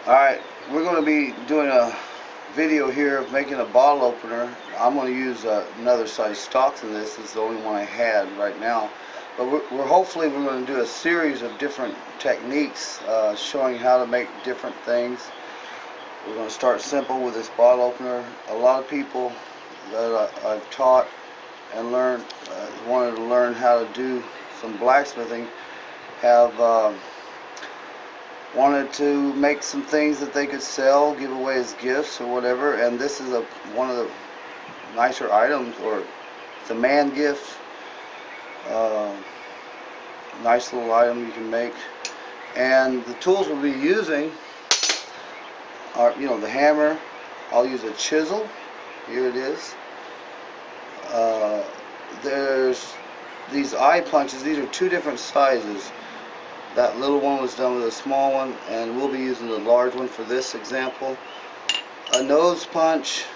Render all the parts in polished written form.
Alright, we're going to be doing a video here of making a bottle opener. I'm going to use another size stock than this. This is the only one I had right now. But hopefully we're going to do a series of different techniques showing how to make different things. We're going to start simple with this bottle opener. A lot of people that I've taught and learned wanted to learn how to do some blacksmithing have wanted to make some things that they could sell, give away as gifts or whatever, and this is one of the nicer items, or it's a man gift. Nice little item you can make. And the tools we'll be using are, the hammer. I'll use a chisel. Here it is. There's these eye punches. These are two different sizes. That little one was done with a small one, and we'll be using the large one for this example. A nose punch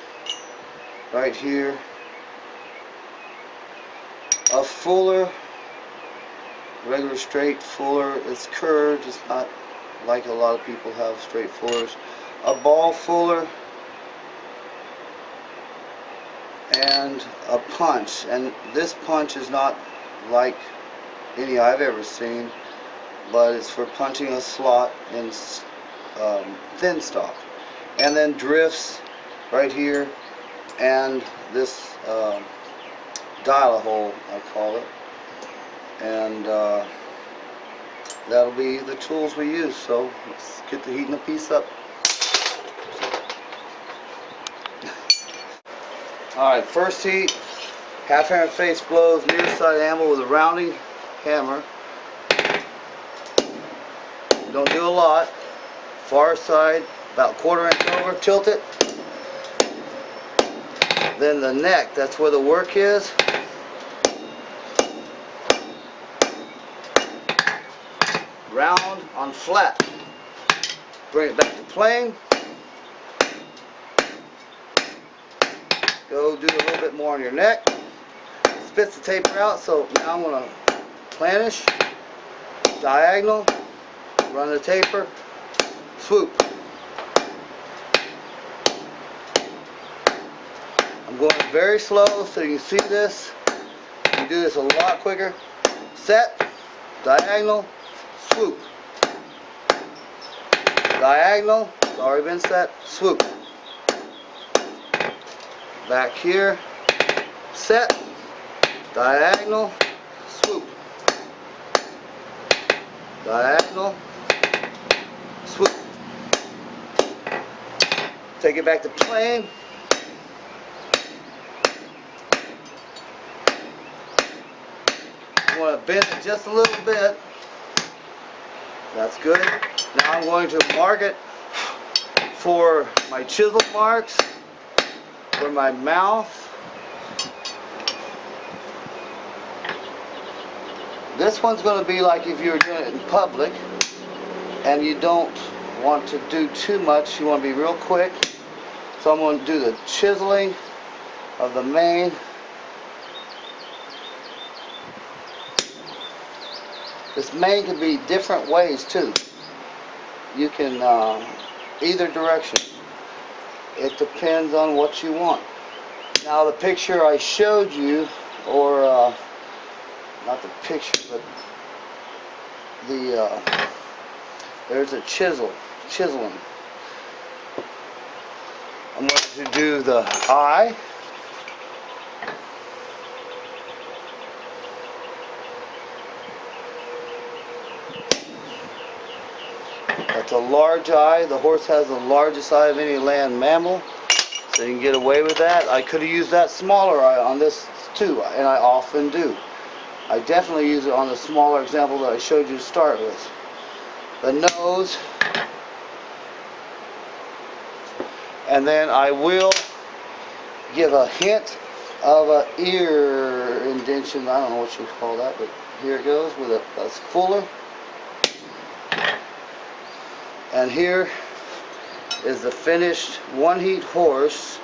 right here. A fuller, regular straight fuller. It's curved. It's not like a lot of people have straight fullers. A ball fuller. And a punch. And this punch is not like any I've ever seen, but it's for punching a slot in thin stock. And then drifts right here, and this dial-a-hole, I call it. And that'll be the tools we use. So let's get the heating the piece up. Alright, first heat, half hammer face blows, near side anvil with a rounding hammer. Don't do a lot. Far side, about 1/4 inch over, tilt it. Then the neck, that's where the work is. Round on flat. Bring it back to plane. Go do a little bit more on your neck. Spits the taper out, so now I'm going to planish, diagonal, run the taper, swoop. I'm going very slow so you can see this. You can do this a lot quicker. Set, diagonal, swoop. Diagonal, it's already been set, swoop. Back here, set, diagonal, swoop. Diagonal, swoop. Take it back to plane. I want to bend it just a little bit. That's good. Now I'm going to mark it for my chisel marks, for my mouth. This one's going to be like if you were doing it in public and you don't want to do too much, you want to be real quick. So I'm going to do the chiseling of the mane. This mane can be different ways too. You can either direction. It depends on what you want. Now the picture I showed you, or not the picture, but there's a chiseling. I'm going to do the eye. That's a large eye. The horse has the largest eye of any land mammal, so you can get away with that. I could have used that smaller eye on this too, and I often do. I definitely use it on the smaller example that I showed you to start with. The nose, and then I will give a hint of an ear indentation. I don't know what you call that, but here it goes with a fuller. And here is the finished one heat horse.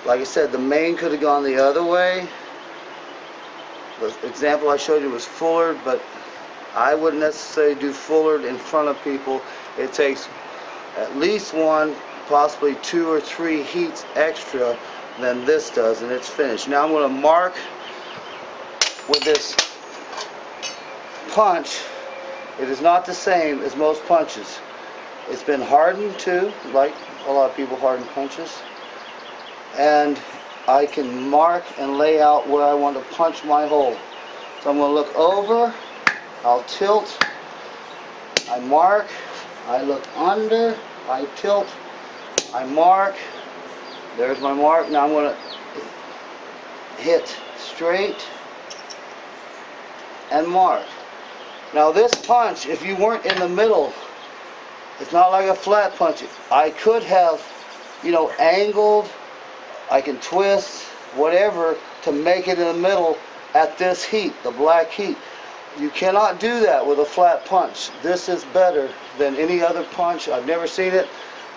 Like I said, the mane could have gone the other way. The example I showed you was fullered, but I wouldn't necessarily do fullered in front of people. It takes at least one, possibly 2 or 3 heats extra than this does, and it's finished. Now I'm going to mark with this punch. It is not the same as most punches. It's been hardened too, like a lot of people harden punches. And I can mark and lay out where I want to punch my hole. So I'm going to look over, I'll tilt, I mark, I look under, I tilt, I mark, there's my mark. Now I'm going to hit straight and mark. Now this punch, if you weren't in the middle, it's not like a flat punch. I could have, angled, I can twist, whatever, to make it in the middle at this heat, the black heat. You cannot do that with a flat punch. This is better than any other punch. I've never seen it,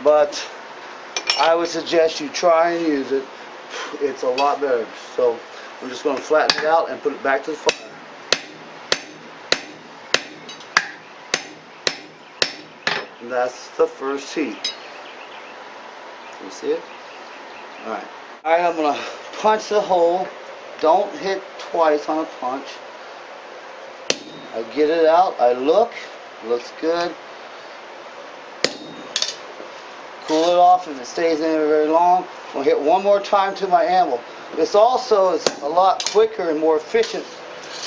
but I would suggest you try and use it. It's a lot better. So I'm just going to flatten it out and put it back to the fire. And that's the first heat. You see it? Alright. Alright, I'm going to punch the hole. Don't hit twice on a punch. I get it out. I look. Looks good. Cool it off if it stays in there very long. I'm going to hit one more time to my anvil. This also is a lot quicker and more efficient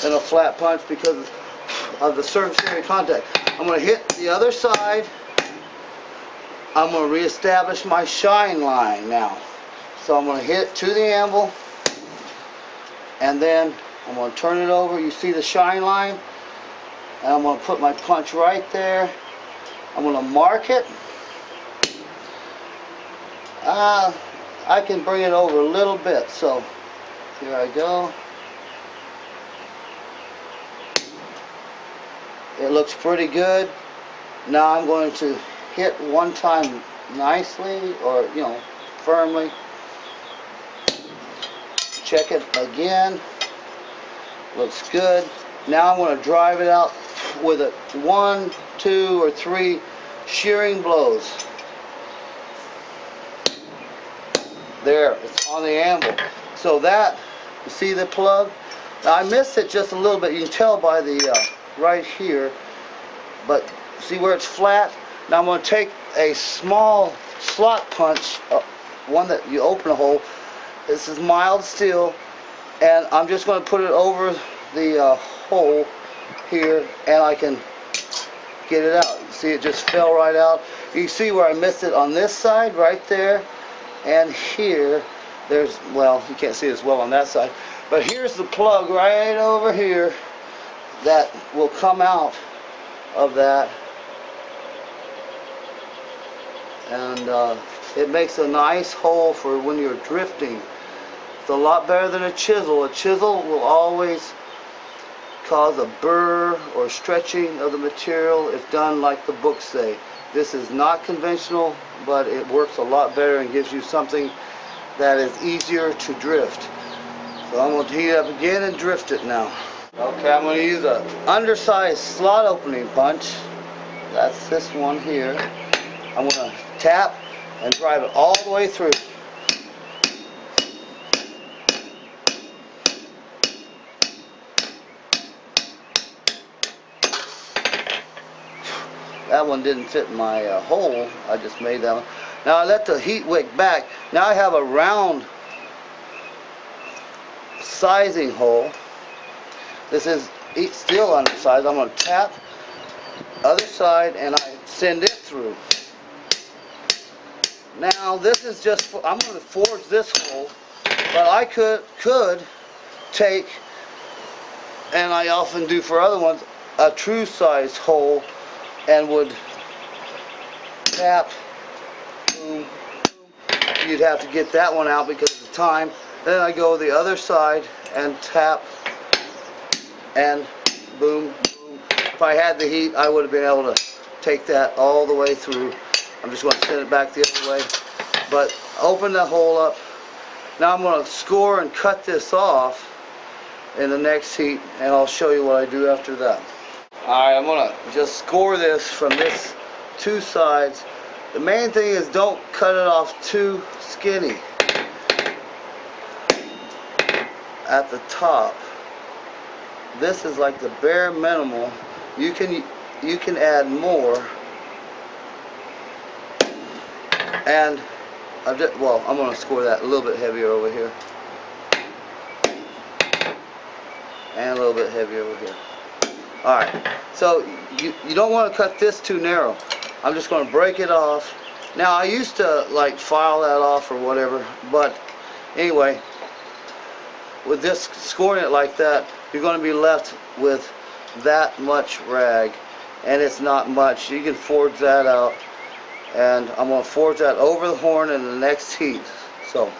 than a flat punch because of the surface area contact. I'm going to hit the other side. I'm going to reestablish my shine line now. So I'm going to hit it to the anvil, and then I'm going to turn it over. You see the shine line? And I'm going to put my punch right there. I'm going to mark it. I can bring it over a little bit. So here I go. It looks pretty good. Now I'm going to hit one time nicely, or firmly. Check it again. Looks good. Now I'm going to drive it out with a 1, 2, or 3 shearing blows. There, it's on the anvil. So that, you see the plug? Now I missed it just a little bit. You can tell by the right here. But see where it's flat? Now I'm going to take a small slot punch, one that you open a hole. This is mild steel, and I'm just going to put it over the hole here, and I can get it out. You see, it just fell right out. You can see where I missed it on this side, right there, and here. There's, well, you can't see it as well on that side, but here's the plug right over here that will come out of that. And it makes a nice hole for when you're drifting. It's a lot better than a chisel. A chisel will always cause a burr or stretching of the material if done like the books say. This is not conventional, but it works a lot better and gives you something that is easier to drift. So I'm going to heat it up again and drift it now. Okay, I'm going to use an undersized slot opening punch. That's this one here. I'm going to tap and drive it all the way through. That one didn't fit my hole. I just made that one. Now I let the heat wick back. Now I have a round sizing hole. This is still undersized. I'm going to tap other side and I send it through. Now this is just, I'm going to forge this hole, but I could take, and I often do for other ones, a true size hole and would tap, boom, boom. You'd have to get that one out because of the time. Then I go the other side and tap and boom, boom. If I had the heat, I would have been able to take that all the way through. I'm just going to send it back the other way. But open the hole up. Now I'm going to score and cut this off in the next heat, and I'll show you what I do after that. Alright, I'm going to just score this from this two sides. the main thing is don't cut it off too skinny at the top. This is like the bare minimal. You can add more. And I'm going to score that a little bit heavier over here. And a little bit heavier over here. Alright, so you don't want to cut this too narrow. I'm just going to break it off. Now I used to like file that off or whatever, but anyway, with this scoring it like that, you're going to be left with that much rag, and it's not much. You can forge that out, and I'm going to forge that over the horn in the next heat. So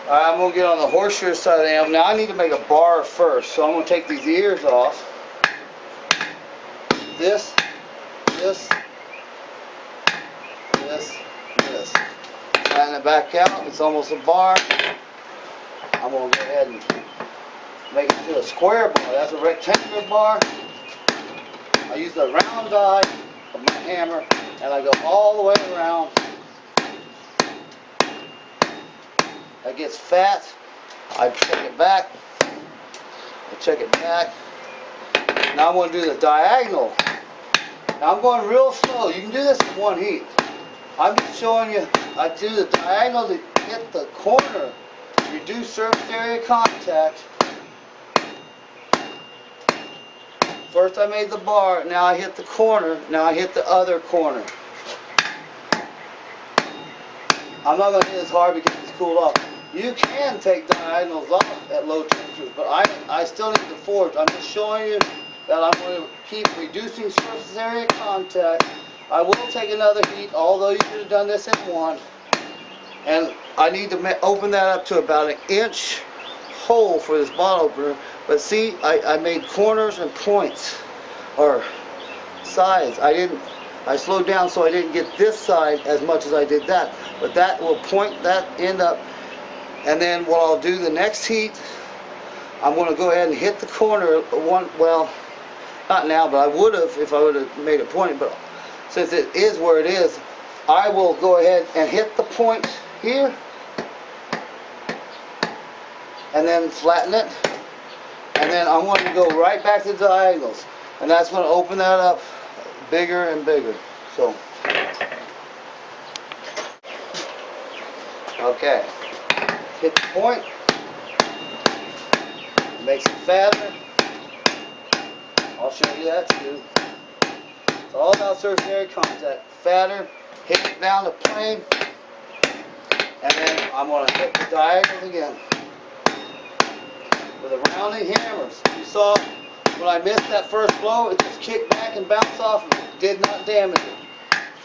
I'm going to get on the horseshoe side of the animal. Now I need to make a bar first, so I'm going to take these ears off. This. Flatten it back out. It's almost a bar. I'm going to go ahead and make it to a square bar. That's a rectangular bar. I use the round die of my hammer, and I go all the way around. That gets fat. I check it back. Now I'm going to do the diagonal. Now I'm going real slow. You can do this in one heat. I'm just showing you. I do the diagonal to hit the corner, reduce surface area contact. First I made the bar, now I hit the corner, now I hit the other corner. I'm not going to hit as hard because it's cooled off. You can take diagonals off at low temperatures, but I still need to forge. I'm just showing you that I'm going to keep reducing surface area contact. I will take another heat, although you could have done this in one. And I need to open that up to about an inch hole for this bottle opener. But see, I made corners and points, or sides. I slowed down so I didn't get this side as much as I did that. But that will point that end up. And then what I'll do the next heat, I'm going to go ahead and hit the corner one. Well, not now, but I would have if I would have made a point. But since it is where it is, I will go ahead and hit the point here, and then flatten it, and then I'm going to go right back to the diagonals, and that's going to open that up bigger and bigger. So, okay, hit the point, makes it fatter. I'll show you that too. It's all about surface area contact. Fatter, hit it down the plane, and then I'm going to hit the diagonals again with a rounding hammer. You saw when I missed that first blow, it just kicked back and bounced off and it did not damage it.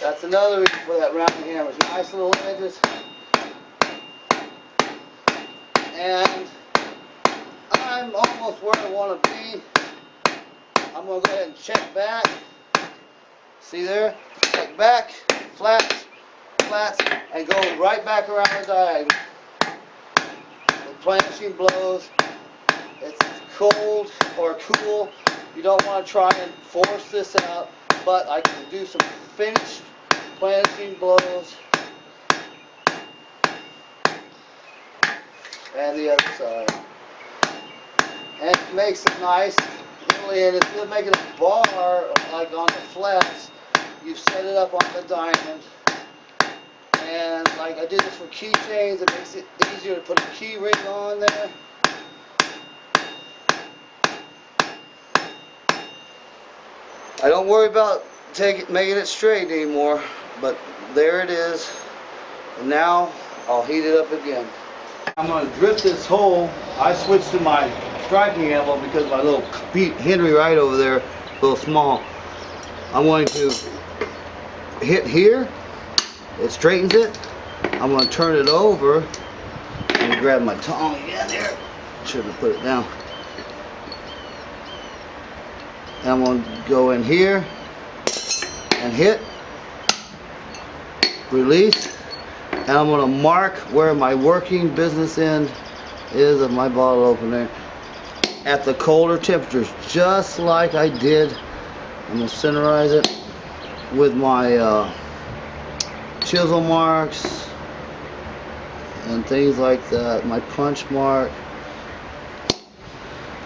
That's another reason for that rounding hammer. Nice little edges. And I'm almost where I want to be. I'm going to go ahead and check back. See there? Check back, flats, and go right back around the diagonal. With planishing blows, it's cold or cool. You don't want to try and force this out, but I can do some finished planishing blows. And the other side. And it makes it nice. And instead of making a bar like on the flats, you set it up on the diamond. And like I did this for keychains, it makes it easier to put a key ring on there. I don't worry about making it straight anymore, but there it is. And now I'll heat it up again. I'm going to drip this hole. I switched to my striking anvil because my little Henry Wright over there, a little small. I'm going to hit here. It straightens it. I'm going to turn it over and grab my tong again there. Should have put it down. And I'm going to go in here and hit, release, and I'm going to mark where my working business end is of my bottle opener at the colder temperatures, just like I did. I'm going to centerize it with my chisel marks and things like that, my punch mark.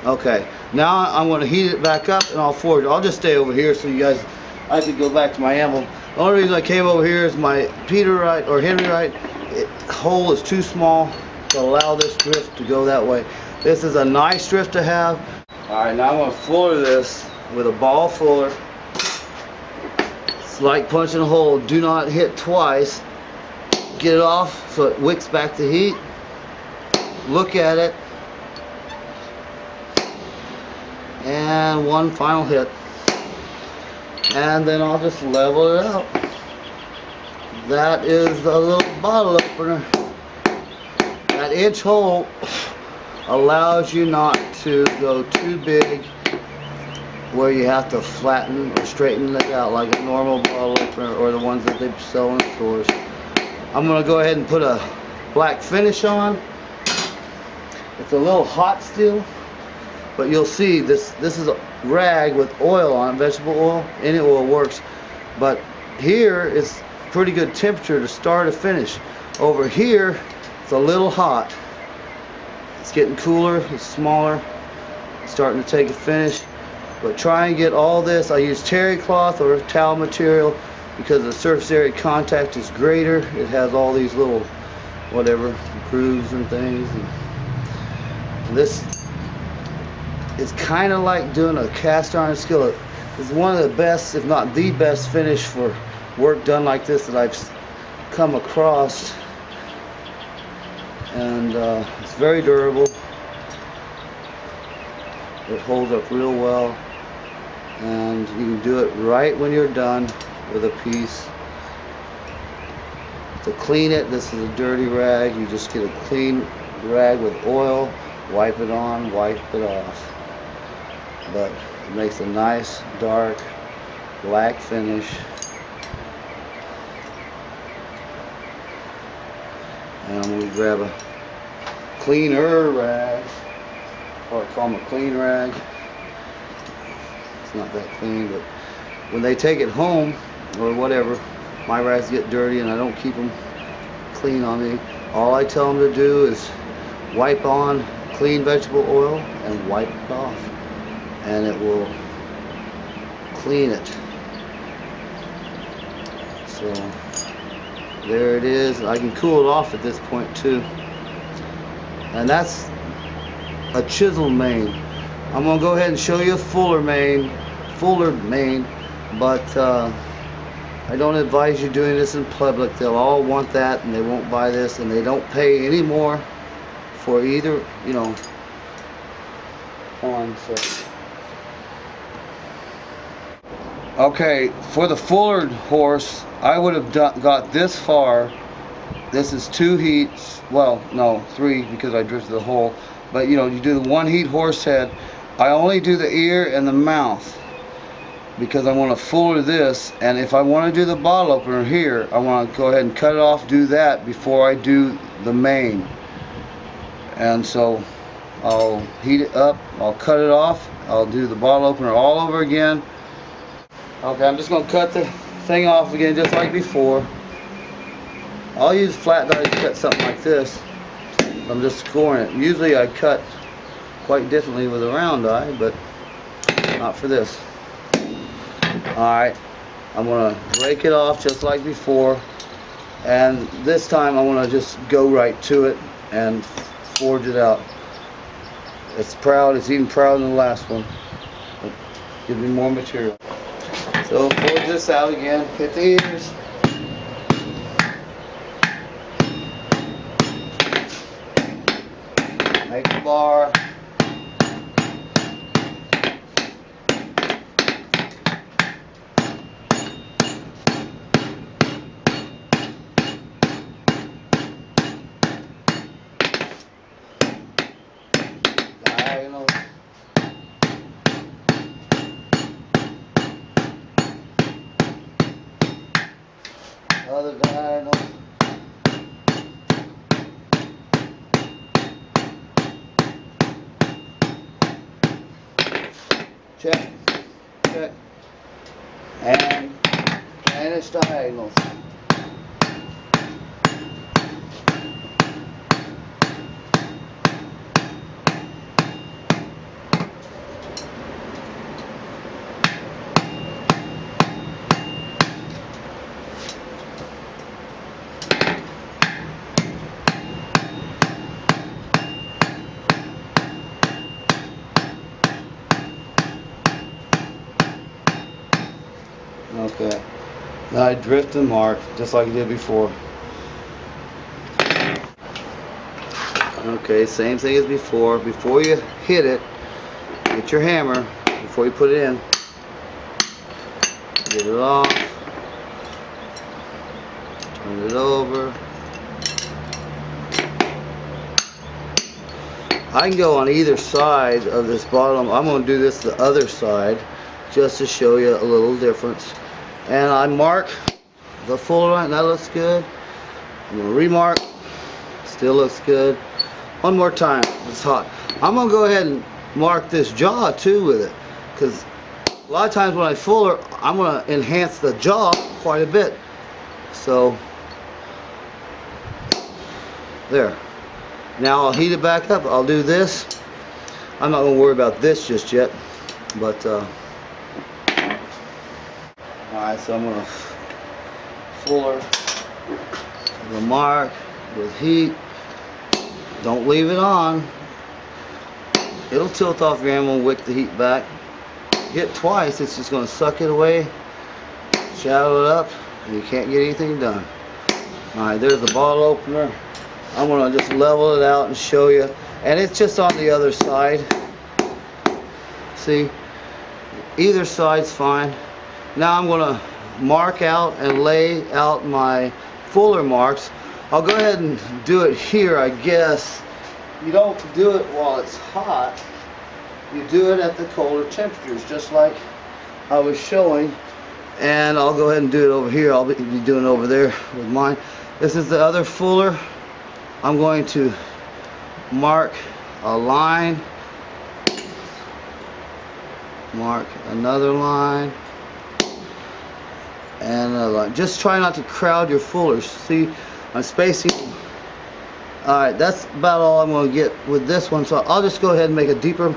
Okay, now I'm going to heat it back up and I'll forge it. I'll just stay over here so you guys, I can go back to my anvil. The only reason I came over here is my Peterite or Henryite hole is too small to allow this drift to go that way. This is a nice drift to have. Alright, now I'm going to fuller this with a ball fuller. It's like punching a hole. Do not hit twice. Get it off so it wicks back the heat. Look at it. And one final hit. And then I'll just level it out. That is the little bottle opener. That inch hole allows you not to go too big where you have to flatten or straighten it out like a normal bottle opener or the ones that they sell in stores. I'm going to go ahead and put a black finish on. It's a little hot still, but you'll see this is a rag with oil on it, vegetable oil. Any oil works, but here is pretty good temperature to start a finish. Over here it's a little hot. It's getting cooler, it's smaller, it's starting to take a finish. But try and get all this. I use terry cloth or towel material because the surface area contact is greater. It has all these little whatever grooves and things. And this is kind of like doing a cast iron skillet. It's one of the best, if not the best, finish for work done like this that I've come across. And it's very durable. It holds up real well, and you can do it right when you're done with a piece. To clean it, this is a dirty rag. You just get a clean rag with oil, wipe it on, wipe it off. But it makes a nice dark black finish. And I'm going to grab a cleaner rag, or I call them a clean rag. It's not that clean, but when they take it home or whatever, my rags get dirty and I don't keep them clean on me. All I tell them to do is wipe on clean vegetable oil and wipe it off, and it will clean it. So there it is. I can cool it off at this point too. And that's a chisel main. I'm going to go ahead and show you a fuller main, but I don't advise you doing this in public. They'll all want that and they won't buy this, and they don't pay any more for either, you know, one. So okay, for the fuller horse, I would have got this far. This is 2 heats, well, no, 3 because I drifted the hole. But you know, you do the 1 heat horse head. I only do the ear and the mouth because I want to fuller this. And if I want to do the bottle opener here, I want to go ahead and cut it off, do that before I do the mane. And so I'll heat it up, I'll cut it off, I'll do the bottle opener all over again. Okay, I'm just going to cut the thing off again just like before. I'll use flat die to cut something like this. I'm just scoring it. Usually I cut quite differently with a round die, but not for this. Alright, I'm going to break it off just like before, and this time I want to just go right to it and forge it out. It's proud, it's even prouder than the last one. But give me more material. So forge this out again, hit the ears. Make a bar. Diagonal. Other diagonal. Check, check, and finish diagonals. I drift and mark just like I did before. Okay, same thing as before. Before you hit it, get your hammer before you put it in. Get it off. Turn it over. I can go on either side of this bottom. I'm going to do this the other side just to show you a little difference. And I mark the fuller line. That looks good. I'm going to remark. Still looks good. One more time. It's hot. I'm going to go ahead and mark this jaw too with it, because a lot of times when I fuller, I'm going to enhance the jaw quite a bit. So there. Now I'll heat it back up. I'll do this. I'm not going to worry about this just yet, but alright, so I'm going to fuller the mark with heat. Don't leave it on. It'll tilt off your hammer and wick the heat back. Hit twice, it's just going to suck it away, shadow it up, and you can't get anything done. Alright, there's the bottle opener. I'm going to just level it out and show you. And it's just on the other side. See? Either side's fine. Now I'm going to mark out and lay out my fuller marks. I'll go ahead and do it here, I guess. You don't do it while it's hot. You do it at the colder temperatures, just like I was showing. And I'll go ahead and do it over here. I'll be doing it over there with mine. This is the other fuller. I'm going to mark a line, mark another line, and another line. Just try not to crowd your fullers. See, I'm spacing. Alright, that's about all I'm going to get with this one. So I'll just go ahead and make a deeper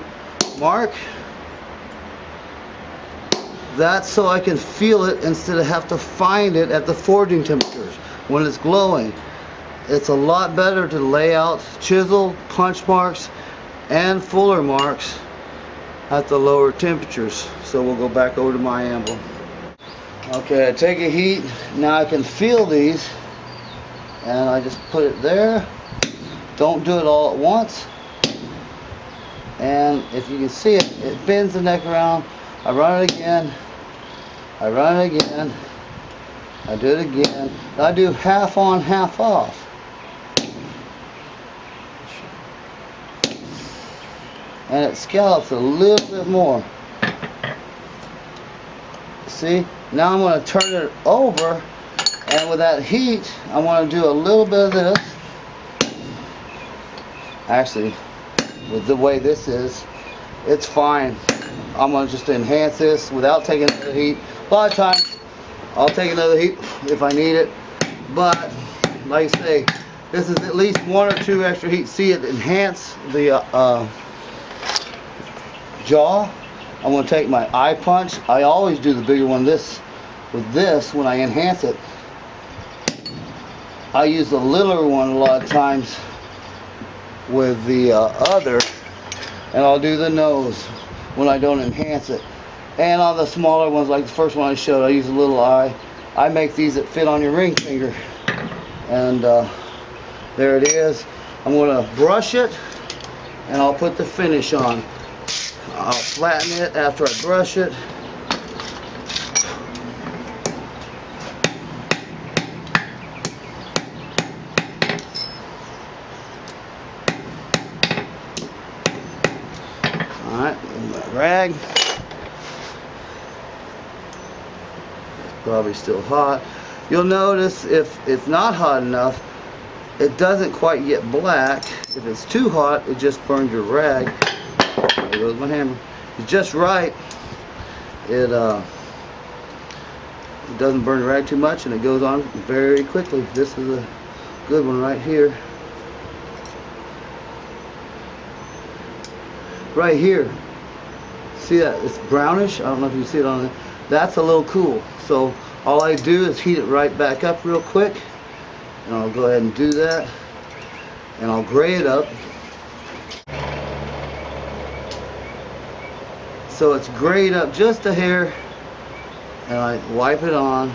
mark. That's so I can feel it instead of have to find it at the forging temperatures when it's glowing. It's a lot better to lay out chisel, punch marks, and fuller marks at the lower temperatures. So we'll go back over to my anvil. Okay, I take a heat. Now I can feel these, and I just put it there. Don't do it all at once. And if you can see it, it bends the neck around. I run it again. I run it again. I do it again. I do half on, half off. And it scallops a little bit more. See? Now I'm going to turn it over, and with that heat, I want to do a little bit of this. Actually, with the way this is, it's fine. I'm going to just enhance this without taking another heat. A lot of times, I'll take another heat if I need it. But, like I say, this is at least 1 or 2 extra heats. See it enhance the jaw. I'm going to take my eye punch. I always do the bigger one with this when I enhance it. I use the littler one a lot of times with the other, and I'll do the nose when I don't enhance it. And on the smaller ones, like the first one I showed, I use a little eye. I make these that fit on your ring finger. And there it is. I'm going to brush it, and I'll put the finish on. I'll flatten it after I brush it. Alright, my rag. Probably still hot. You'll notice if it's not hot enough, it doesn't quite get black. If it's too hot, it just burns your rag. There goes my hammer. It's just right. It doesn't burn the rag too much, and it goes on very quickly. This is a good one right here. Right here. See that? It's brownish. I don't know if you see it on there. That's a little cool. So all I do is heat it right back up real quick. And I'll go ahead and do that. And I'll gray it up. So it's grayed up just a hair. And I wipe it on.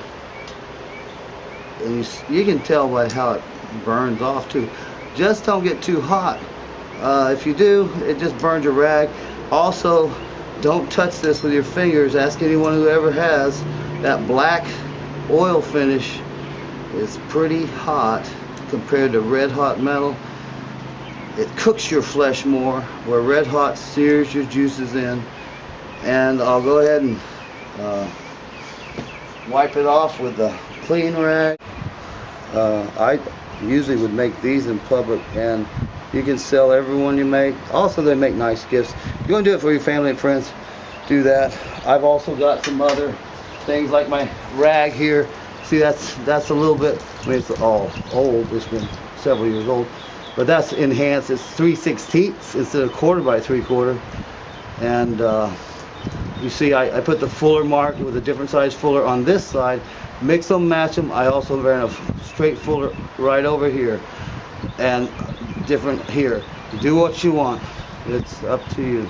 and you can tell by how it burns off too. Just don't get too hot. If you do, it just burns your rag. Also, don't touch this with your fingers. Ask anyone who ever has. That black oil finish is pretty hot compared to red hot metal. It cooks your flesh more, where red hot sears your juices in. And I'll go ahead and wipe it off with a clean rag. I usually would make these in public, and you can sell every one you make. Also, they make nice gifts. If you want to do it for your family and friends, do that. I've also got some other things like my rag here. See, that's a little bit, I mean, it's all old. It's been several years old, but that's enhanced. It's 3/16 instead of 1/4 by 3/4. And you see, I put the fuller mark with a different size fuller on this side. Mix them, match them. I also ran a straight fuller right over here, and different here. Do what you want. It's up to you.